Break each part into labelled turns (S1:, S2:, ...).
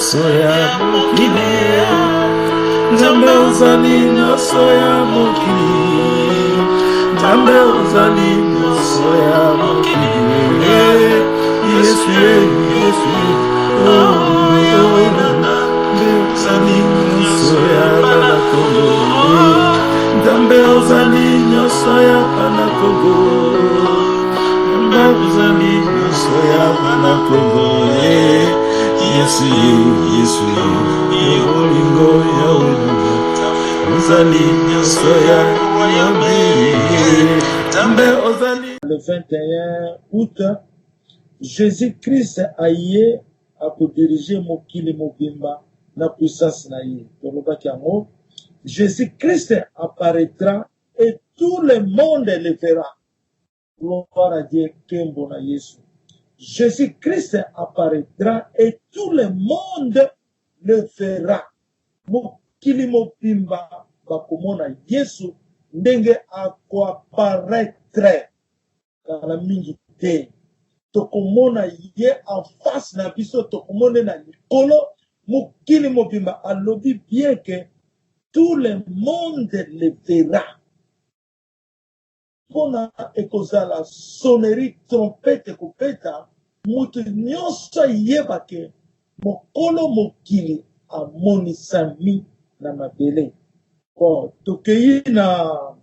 S1: Soya mokili, Nzambe ozali nyonso ya mokili, Nzambe ozali nyonso ya mokili, Yesu Yesu, Nzambe ozali nyonso ya bana Kongo, Nzambe ozali nyonso ya bana Kongo, Nzambe ozali nyonso ya bana Kongo, Yesu Yolingo Yaweluga Ozali Nyosoya Le 21 août, Jésus-Christ a yé à diriger Mokili Mobimba na puissance na yé. Jésus-Christ apparaîtra et tout le monde le verra. Gloire à Dieu, Kembo na Yesu. Jésus-Christ apparaîtra et tout le monde le verra. Mokili mobimba bakomona Yesu ndenge akoapparaître kala mingi te. Tokomona ye en face na biso tokomone na likolo. Mokili mobimba alobi bien que tout le monde le verra. Pona ekozala sonnerie trompette kopeta mutu nyonso yeba ke mokolo mokili amonisami na mabele. Bon, tokei na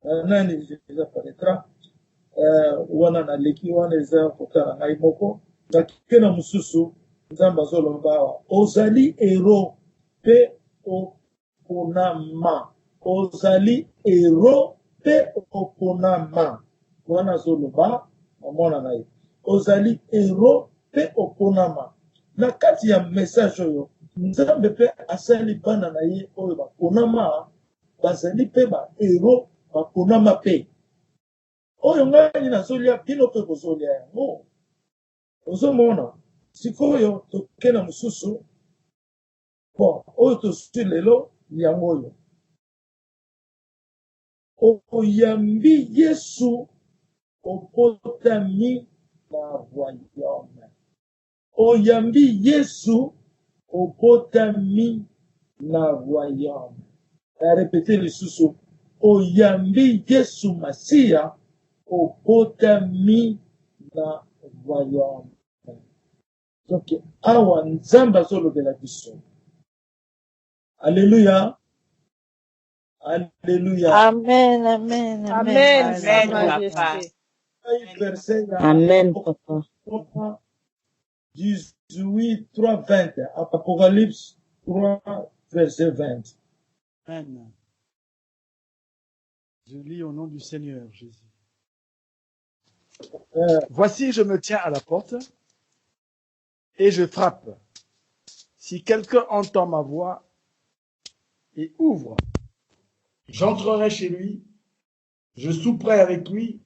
S1: nani eza paraîtra wana na leki wana eza kotala ngai moko nakike na mosusu Nzambe azoloba awa ozali ero pe oponama, ozali ero pe oponama wana zoloba omona na ye ozali ero pe oponama na kati ya message oyo Nzambe pe asali bana na ye oyo baponama bazali pe ba ero baponama pe oyo ngai nazolia bino pe kozolia yango ozomona sikoyo toke na mosusu bon oyo tosuti lelo yango oyo oyambi Yesu obotami na royaume. Oyambi Yesu obotami na royaume. Répétez le sous oyambi Yesu Masia obotami na royaume. Donc awa Nzambe azolobela biso. Alléluia. Alléluia.
S2: Amen, amen, amen.
S3: Amen, Sa Majesté.
S2: Amen, Papa.
S1: 18, 3, 20. Apocalypse 3, verset 20.
S4: Amen. Je lis au nom du Seigneur Jésus. Voici, je me tiens à la porte et je frappe. Si quelqu'un entend ma voix et ouvre, j'entrerai chez lui, je souperai avec lui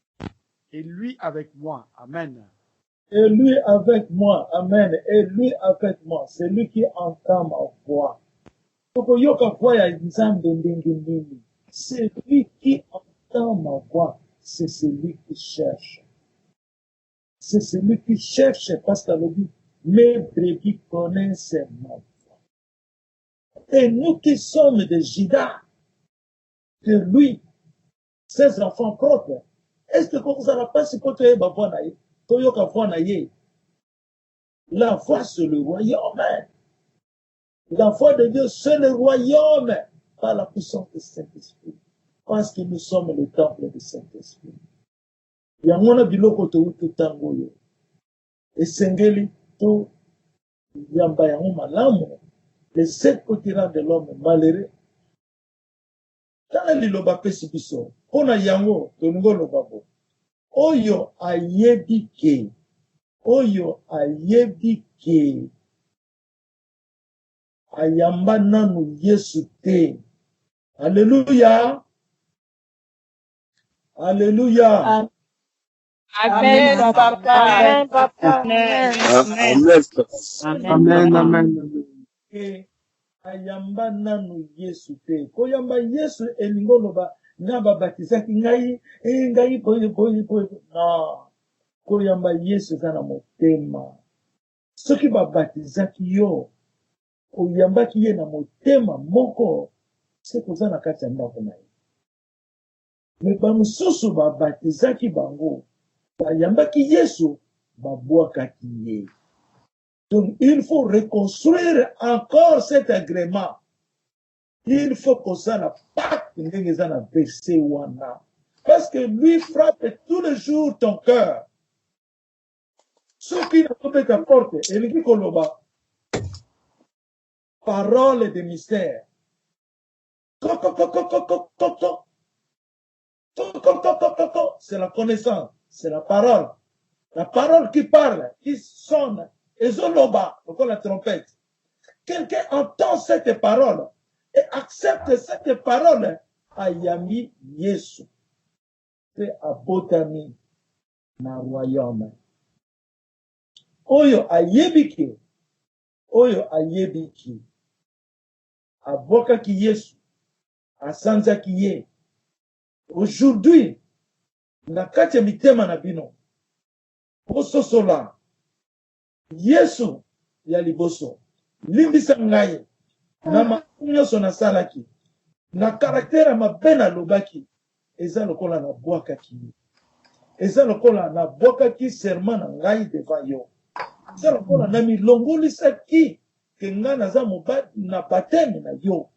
S4: et lui avec moi. Amen.
S1: Et lui avec moi. Amen. Et lui avec moi. C'est lui qui entend ma voix. C'est lui qui entend ma voix. C'est celui qui cherche. C'est celui qui cherche parce qu'elle dit, mes brebis connaissent ma voix. Et nous qui sommes des Judas, de lui, ses enfants propres, est-ce que vous n'avez pas si côté la voix c'est le royaume. La voix de Dieu c'est le royaume par la puissance du Saint-Esprit. Parce que nous sommes le temple du Saint-Esprit. Il y a mon biloko to tango yo. Esengeli to yamba yango malamu. Les 7 côtés de l'homme malheureux. Tala liloba pesi biso. Pona yango to ngo lobabo. Oyo ayebike. Oyo ayebike. Ayamba nanu Yesu te. Alléluia. Alléluia.
S3: Amen, Papa.
S2: Amen, Papa.
S3: Amen.
S4: Amen, amen.
S1: Ayamba nanu Yesu te. Koyamba Yesu elingo loba nga babatizaki ngai boye. Non. koyamba Yesu eza na motema. Soki babatizaki yo, oyambaki ye na motema moko, se koza na kati ya ndako na ye. Me bamosusu babatizaki bango, bayambaki Yesu, babwakaki ye. Donc il faut reconstruire encore cet agrément. Il faut qu'on s'en a pas verset wana. Parce que lui frappe tous les jours ton cœur. Ceux qui n'ont pas ta porte, et lui koloba, parole de mystère. C'est la connaissance, c'est la parole. La parole qui parle, qui sonne, et zoloba, comme la trompette. Quelqu'un entend cette parole et accepte cette parole. Ayami Yesu. C'est abotami na royaume. Oyo ayebiki. Oyo ayebiki. Aboka ki Yesu. Asanza ki ye. Aujourd'hui, na kati ya mitema na bino. Ososola. Yesu ya liboso. Limbisa ngai. Na makunyoso na salaki. Na karaktera mabena lobaki. Eza lokola na bwakaki. Eza lokola na bwakaki serment na ngai devant yo. Eza lokola na milongolisaki ke nga naza mobali na bateme na yo.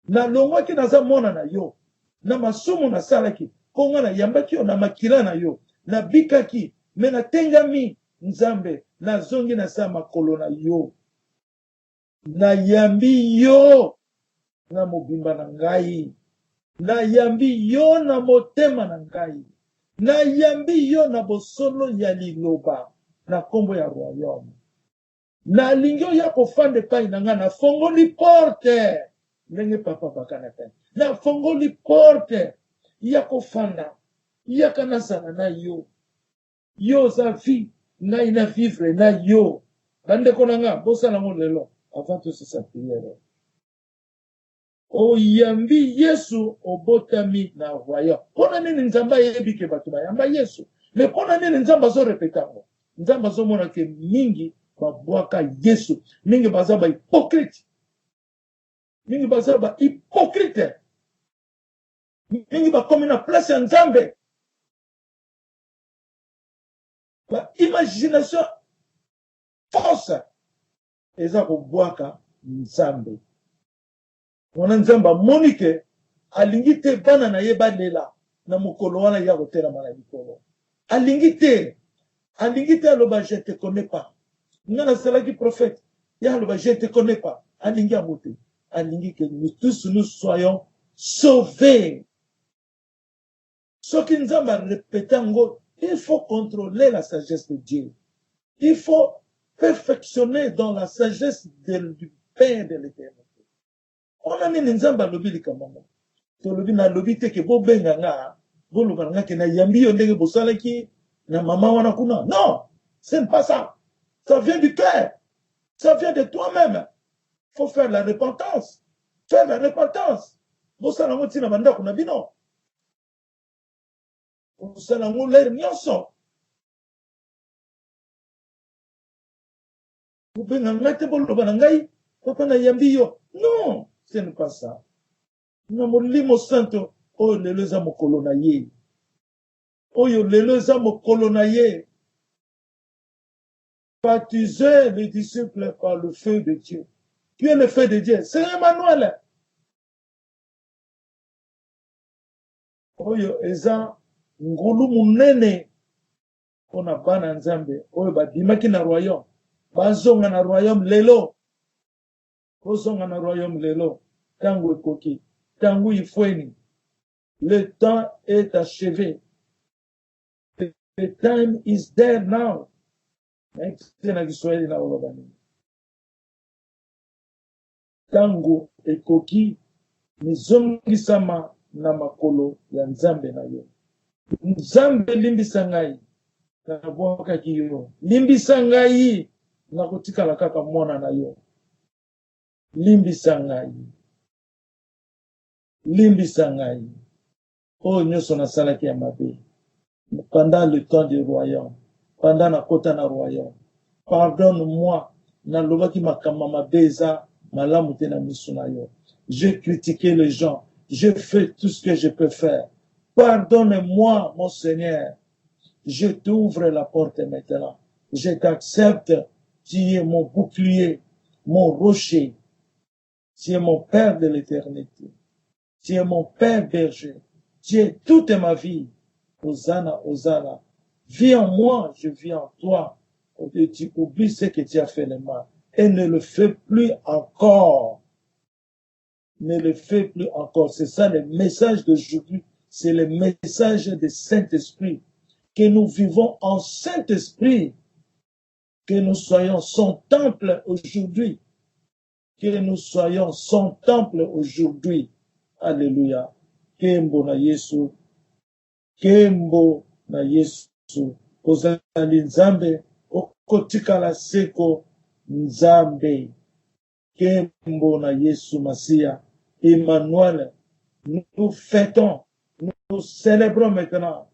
S1: Na longwaki naza mona na yo. Na masumu na salaki. Konga na yambaki yo na makila na yo. Na bikaki. Me na tengami nzambe. Na zongi na sa makolo na yo. Na yambi yo. Na mobimba na ngai. Na yambi yo na motema na ngai. Na yambi yo na bosolo ya liloba. Na kombo ya royaume. Na lingyo ya kofande pai na nga na fongoli porte. Ndenge papa bakana pai. Na fongoli porte. Ya kofanda. Ya kanasana na yo. Yo za vi. Na ina vivre na yo. Bande konanga. Bosa na ngo lelo. Avant tout ça prière. Oyambi Yesu obotami na royaume. Pona nini nzamba yebike batu bayamba Yesu. Me pona nini nzamba zo repetango. Nzamba zo mona ke mingi babwaka Yesu. Mingi baza ba hypocrite. Mingi baza ba hypocrite. Mingi ba komi na place ya nzambe. Ba imagination fausse. Eza kobwaka nzambe. Wana nzamba monike alingite bana na ye balela na mokolo wana ya kotela mala likolo. Alingite aloba je te connais pas. Ngana salaki prophète ya aloba je te connais pas. Alingi amote. Alingi que nous tous nous soyons sauvés. Ce qui nzamba répétango, il faut contrôler la sagesse de Dieu. Il faut perfectionner dans la sagesse du Père de l'Éternel. On a mis nzamba lobi likamama. To lobi na lobi teke bo benga nga, bo loba nga ke na yambi yo ndenge bosalaki na mama wana kuna. Non, ce n'est pas ça. Ça vient du cœur. Ça vient de toi-même. Faut faire la repentance. Faire la repentance. Bosala ngo tina banda kuna bino. Bosala ngo ler nyonso. Bo benga nga te bo loba na ngai, papa na yambi yo. Non. Ce n'est pas ça. Na molimo santo, oyo lelo eza mokolo na ye. Oyo lelo eza mokolo na ye. Baptiser les disciples par le feu de Dieu. Qui est le feu de Dieu? C'est Emmanuel. Oyo eza ngulu munene pona bana nzambe. Oyo badimaki na royaume. Bazonga na royaume lelo. Kozonga na royaume lelo, tango ekoki, tango ifweni. Le temps est achevé. The time is there now. Na Kiswahili na olobani. Tango ekoki, nizongisama na makolo ya nzambe na yo. Nzambe limbisa ngai, na bwakaki yo. Limbisa ngai, na kutikala kaka mwana na yo. Limbisa ngai. Limbisa ngai. Oh, nyonso na salaki ya mabe. Pendant le temps du royaume. pendant na kota na royaume. Pardonne-moi, na lobaki makamama beza, malamu te na miso na yo. J'ai critiqué les gens, j'ai fait tout ce que je peux faire. Pardonne-moi, mon Seigneur. Je t'ouvre la porte maintenant. Je t'accepte. Tu es mon bouclier, mon rocher. Tu es mon Père de l'éternité. Tu es mon Père berger. Tu es toute ma vie. Hosanna, Hosanna. Vis en moi, je vis en toi. Et tu oublies ce que tu as fait le mal. Et ne le fais plus encore. Ne le fais plus encore. C'est ça le message d'aujourd'hui. C'est le message du Saint-Esprit. Que nous vivons en Saint-Esprit. Que nous soyons son temple aujourd'hui. Que nous soyons son temple aujourd'hui. Alléluia. Kembo na Yesu. Kembo na Yesu. Ozali Nzambe. Okotikala seko Nzambe. Kembo na Yesu Masia. Emmanuel. Nous fêtons. Nous célébrons maintenant.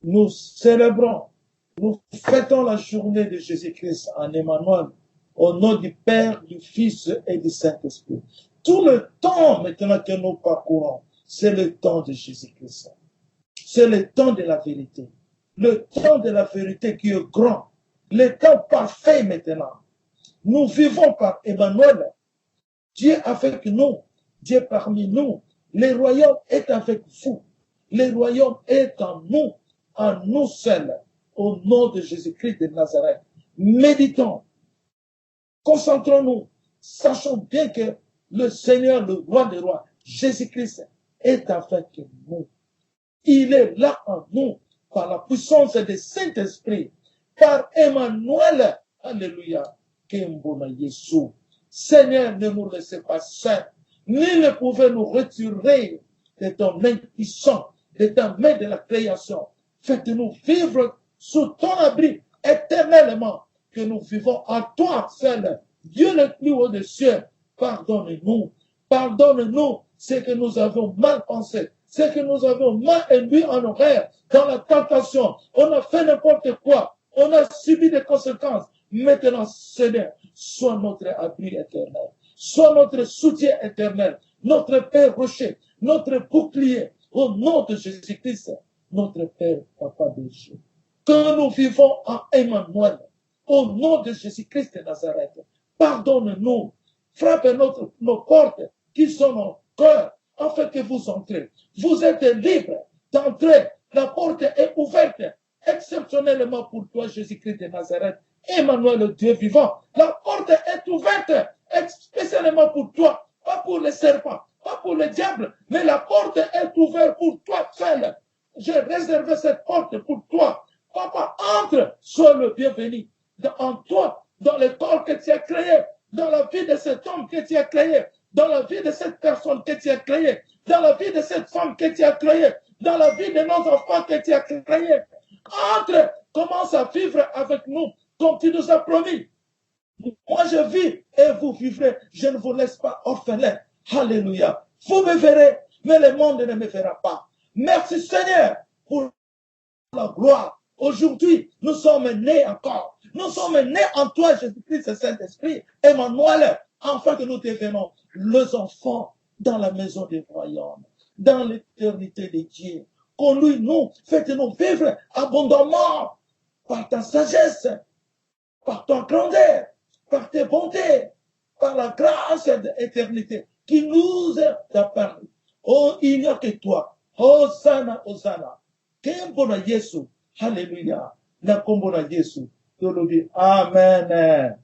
S1: Nous célébrons. Nous fêtons la journée de Jésus-Christ en Emmanuel. Au nom du Père, du Fils et du Saint-Esprit. Tout le temps maintenant que nous parcourons, c'est le temps de Jésus-Christ. C'est le temps de la vérité. Le temps de la vérité qui est grand. Le temps parfait maintenant. Nous vivons par Emmanuel. Dieu est avec nous. Dieu est parmi nous. Le royaume est avec vous. Le royaume est en nous seuls. Au nom de Jésus-Christ de Nazareth. Méditons. Concentrons-nous. Sachons bien que le Seigneur, le roi des rois, Jésus-Christ, est avec nous. Il est là en nous, par la puissance du Saint-Esprit, par Emmanuel. Alléluia. Kembona Yesu. Seigneur, ne nous laissez pas seuls. Nul ne pouvait nous retirer de ton main puissante, de ta main de la création. Faites-nous vivre sous ton abri éternellement, que nous vivons en toi seul. Dieu le plus haut des cieux, pardonne-nous. Pardonne-nous ce que nous avons mal pensé, ce que nous avons mal induit en horaire, dans la tentation. On a fait n'importe quoi. On a subi des conséquences. Maintenant, Seigneur, sois notre abri éternel. Sois notre soutien éternel. Notre Père rocher. Notre bouclier. Au nom de Jésus-Christ. Notre Père, Papa de Dieu. Que nous vivons en Emmanuel. Au nom de Jésus-Christ de Nazareth. Pardonne-nous. Frappe nos portes qui sont nos cœurs, afin que vous entrez. Vous êtes libres d'entrer. La porte est ouverte, exceptionnellement pour toi, Jésus-Christ de Nazareth. Emmanuel, le Dieu vivant. La porte est ouverte, spécialement pour toi, pas pour les serpents, pas pour le diable, mais la porte est ouverte pour toi seul. J'ai réservé cette porte pour toi. Papa, entre, sois le bienvenu en toi, dans le corps que tu as créé, dans la vie de cet homme que tu as créé, dans la vie de cette personne que tu as créée, dans la vie de cette femme que tu as créée, dans la vie de nos enfants que tu as créés. Entre, commence à vivre avec nous, comme tu nous as promis. Moi je vis et vous vivrez. Je ne vous laisse pas orphelin. Alléluia. Vous me verrez, mais le monde ne me verra pas. Merci Seigneur pour la gloire. Aujourd'hui, nous sommes nés encore. Nous sommes nés en toi, Jésus-Christ et Saint-Esprit, Emmanuel, afin que nous devenons les enfants dans la maison des royaumes, dans l'éternité de Dieu. Conduis-nous, faites-nous vivre abondamment par ta sagesse, par ton grandeur, par tes bontés, par la grâce de l'éternité qui nous est apparue. Oh, il n'y a que toi. Hosanna, Hosanna. Kembona Yesu. Alléluia. Na kombona Yesu. Amen.